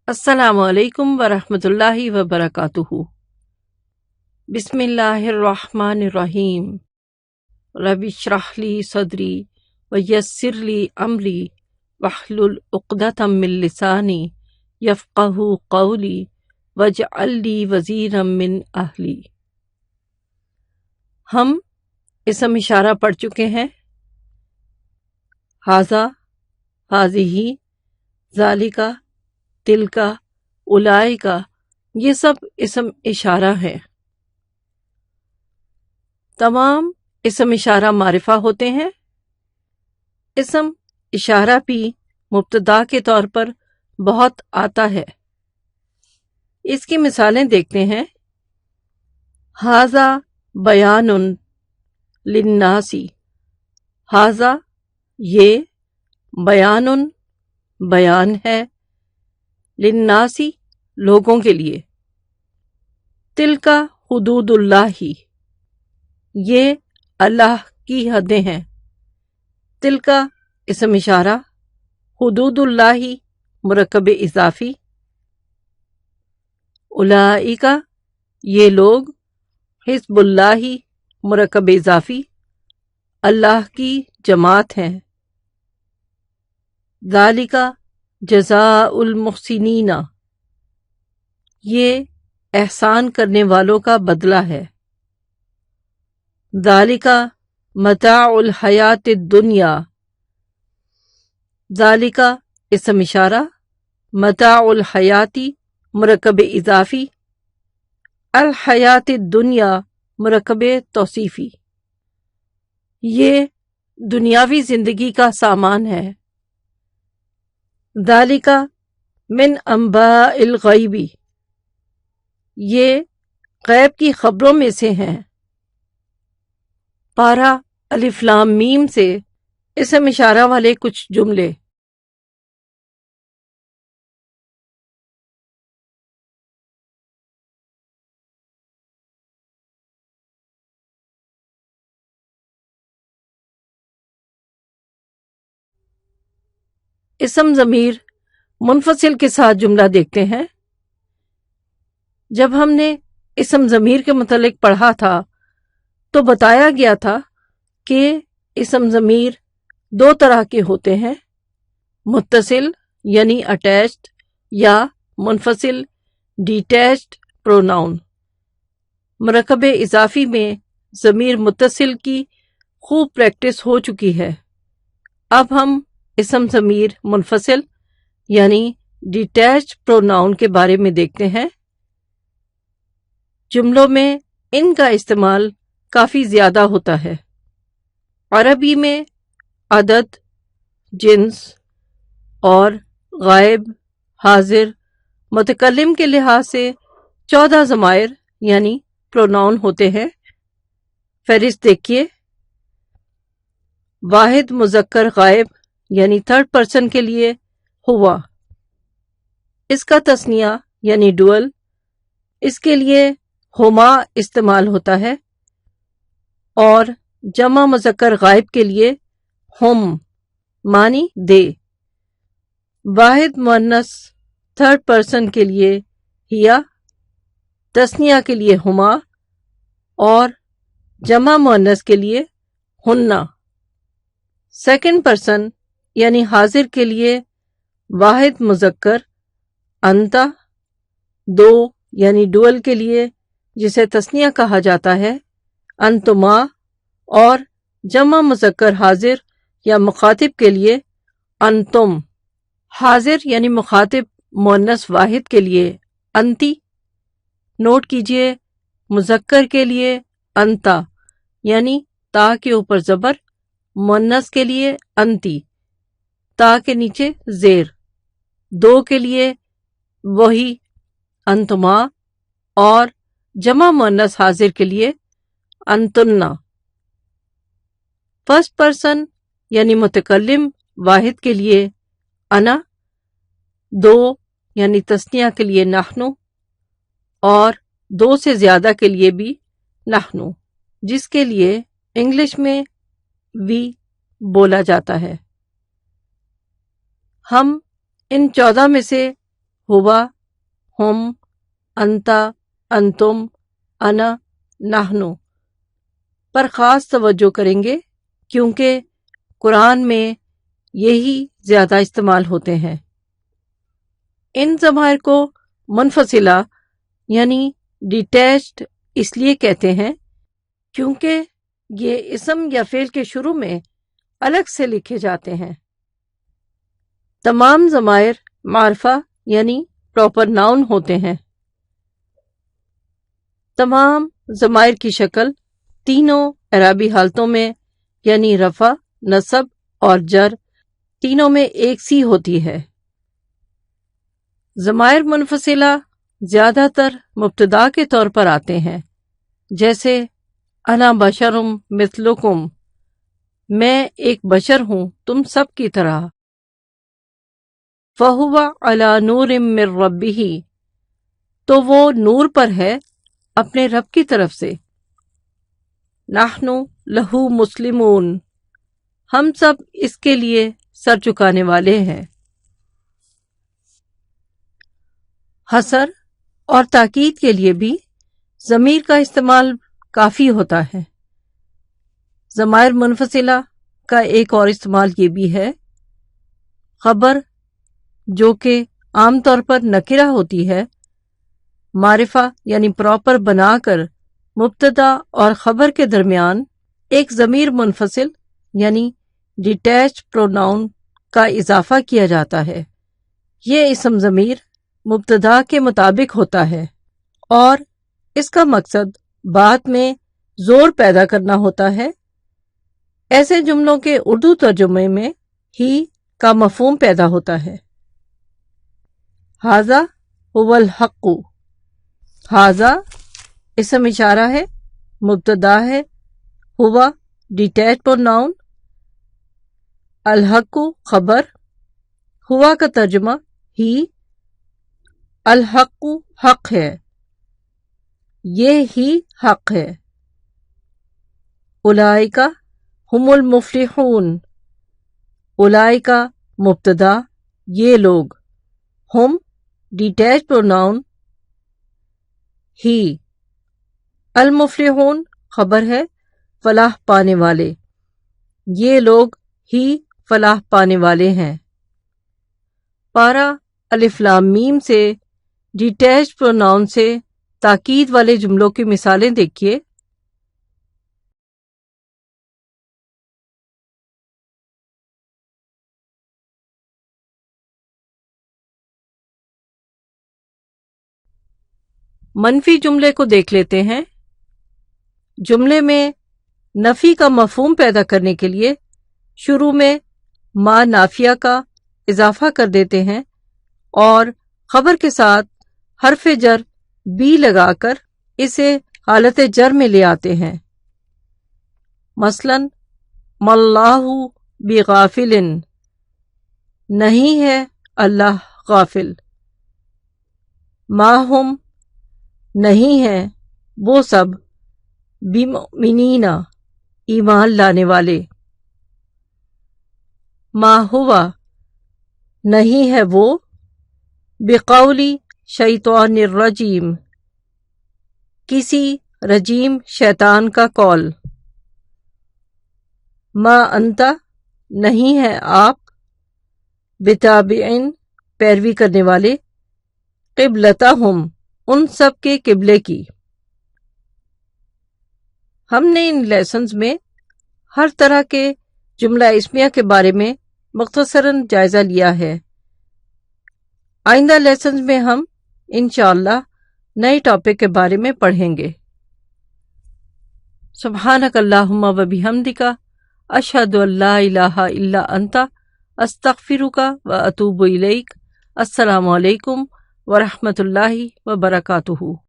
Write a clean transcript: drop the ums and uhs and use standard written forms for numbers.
السلام علیکم ورحمۃ اللہ وبرکاتہ۔ بسم اللہ الرحمن الرحیم۔ رب اشرح لی صدری ویسر لی امری واحلل عقدۃ من لسانی یفقہوا قولی واجعل لی وزیرا من اہلی۔ ہم اسم اشارہ پڑھ چکے ہیں۔ ھذا، ھذہ، ذالکا، تلکا، اولئکا، یہ سب اسم اشارہ ہیں۔ تمام اسم اشارہ معرفہ ہوتے ہیں۔ اسم اشارہ بھی مبتدا کے طور پر بہت آتا ہے۔ اس کی مثالیں دیکھتے ہیں۔ ھذا بیان للناس، ھذا یہ، بیان بیان ہے، للناس لوگوں کے لیے، تلکا حدود اللہ یہ اللہ کی حدیں ہیں، تلکا اسم اشارہ، حدود اللہ مرکب اضافی، اولئکا یہ لوگ، حزب اللہ مرکب اضافی اللہ کی جماعت ہیں، ذالکا جزاء المحسنین یہ احسان کرنے والوں کا بدلہ ہے، ذالکا متاع الحیات الدنیا، ذالکا اسم اشارہ، متاع الحیاتی مرکب اضافی، الحیات الدنیا مرکب توصیفی یہ دنیاوی زندگی کا سامان ہے، ذالکا من انباء الغیب یہ غیب کی خبروں میں سے ہیں۔ پارہ الف لام میم سے اسم اشارہ والے کچھ جملے۔ اسم ضمیر منفصل کے ساتھ جملہ دیکھتے ہیں۔ جب ہم نے اسم ضمیر کے متعلق پڑھا تھا تو بتایا گیا تھا کہ اسم ضمیر دو طرح کے ہوتے ہیں، متصل یعنی اٹیچڈ یا منفصل ڈیٹیچڈ پروناؤن۔ مرکب اضافی میں ضمیر متصل کی خوب پریکٹس ہو چکی ہے۔ اب ہم اسم ضمیر منفصل یعنی ڈیٹیچڈ پروناؤن کے بارے میں دیکھتے ہیں۔ جملوں میں ان کا استعمال کافی زیادہ ہوتا ہے۔ عربی میں عدد، جنس اور غائب، حاضر، متکلم کے لحاظ سے 14 ضمائر یعنی پروناؤن ہوتے ہیں۔ فہرست دیکھیے۔ واحد مذکر غائب یعنی تھرڈ پرسن کے لیے ہوا، اس کا تثنیہ یعنی ڈوئل، اس کے لیے ہما استعمال ہوتا ہے، اور جمع مذکر غائب کے لیے ہم معنی دے۔ واحد مؤنث تھرڈ پرسن کے لیے ہیا، تثنیہ کے لیے ہما، اور جمع مؤنث کے لیے ہننا۔ سیکنڈ پرسن یعنی حاضر کے لیے واحد مذکر انتا، دو یعنی ڈوئل کے لیے جسے تثنیہ کہا جاتا ہے انتما، اور جمع مذکر حاضر یا مخاطب کے لیے انتم۔ حاضر یعنی مخاطب مؤنث واحد کے لیے انتی۔ نوٹ کیجئے مذکر کے لیے انتا یعنی تا کے اوپر زبر، مؤنث کے لیے انتی تا کے نیچے زیر، دو کے لیے وہی انتما، اور جمع مؤنث حاضر کے لیے انتنا۔ فرسٹ پرسن یعنی متکلم واحد کے لیے انا، دو یعنی تثنیہ کے لیے نحنو، اور دو سے زیادہ کے لیے بھی نحنو، جس کے لیے انگلش میں وی بولا جاتا ہے۔ ہم ان 14 میں سے ہوا، ہم، انتا، انتم، انا، نحنو پر خاص توجہ کریں گے کیونکہ قرآن میں یہی زیادہ استعمال ہوتے ہیں۔ ان ضمائر کو منفصلہ یعنی ڈیٹیچڈ اس لیے کہتے ہیں کیونکہ یہ اسم یا فعل کے شروع میں الگ سے لکھے جاتے ہیں۔ تمام ضمائر معرفہ یعنی پراپر ناؤن ہوتے ہیں۔ تمام ضمائر کی شکل تینوں اعرابی حالتوں میں یعنی رفع، نصب اور جر تینوں میں ایک سی ہوتی ہے۔ ضمائر منفصلہ زیادہ تر مبتدا کے طور پر آتے ہیں، جیسے انا بشرم مثلکم، میں ایک بشر ہوں تم سب کی طرح۔ فہو علی نور من ربہ، تو وہ نور پر ہے اپنے رب کی طرف سے۔ نحن لہ مسلمون، ہم سب اس کے لیے سر جھکانے والے ہیں۔ حصر اور تاکید کے لیے بھی ضمیر کا استعمال کافی ہوتا ہے۔ ضمائر منفصلہ کا ایک اور استعمال یہ بھی ہے، خبر جو کہ عام طور پر نکرہ ہوتی ہے، معرفہ یعنی پراپر بنا کر مبتدا اور خبر کے درمیان ایک ضمیر منفصل یعنی ڈیٹیچ پروناؤن کا اضافہ کیا جاتا ہے۔ یہ اسم ضمیر مبتدا کے مطابق ہوتا ہے اور اس کا مقصد بات میں زور پیدا کرنا ہوتا ہے۔ ایسے جملوں کے اردو ترجمے میں ہی کا مفہوم پیدا ہوتا ہے۔ ھذا ھو الحق، ھذا اسم اشارہ ہے، مبتدا ہے، ہوا ڈیٹیچ پروناؤن، الحق خبر، ہوا کا ترجمہ ہی، الحق حق ہے، یہ ہی حق ہے۔ اولئک ہم المفلحون، اولئک مبتدا یہ لوگ، ہم ڈیٹیچ پروناؤن ہی، المفلحون خبر ہے، فلاح پانے والے، یہ لوگ ہی فلاح پانے والے ہیں۔ پارہ الف لام میم سے ڈیٹیچ پروناؤن سے تاکید والے جملوں کی مثالیں دیکھیے۔ منفی جملے کو دیکھ لیتے ہیں۔ جملے میں نفی کا مفہوم پیدا کرنے کے لیے شروع میں ما نافیہ کا اضافہ کر دیتے ہیں اور خبر کے ساتھ حرف جر بی لگا کر اسے حالت جر میں لے آتے ہیں۔ مثلا ماللہ بغافل، نہیں ہے اللہ غافل۔ ما ہم، نہیں ہیں وہ سب، بمؤمنین ایمان لانے والے۔ ما ہوا، نہیں ہے وہ، بقولی شیطان الرجیم، کسی رجیم شیطان کا قول۔ ما انتا، نہیں ہے آپ، بتابعین پیروی کرنے والے، قبلتہم ان سب کے قبلے کی۔ ہم نے ان لیسنز میں ہر طرح کے جملہ اسمیہ کے بارے میں مختصراً جائزہ لیا ہے۔ آئندہ لیسنز میں ہم انشاءاللہ نئے ٹاپک کے بارے میں پڑھیں گے۔ سبحانک اللہم و بحمدک، اشہد ان لا الہ الا انت، استغفرک و اتوب الیک۔ السلام علیکم ورحمۃ اللہ وبرکاتہ۔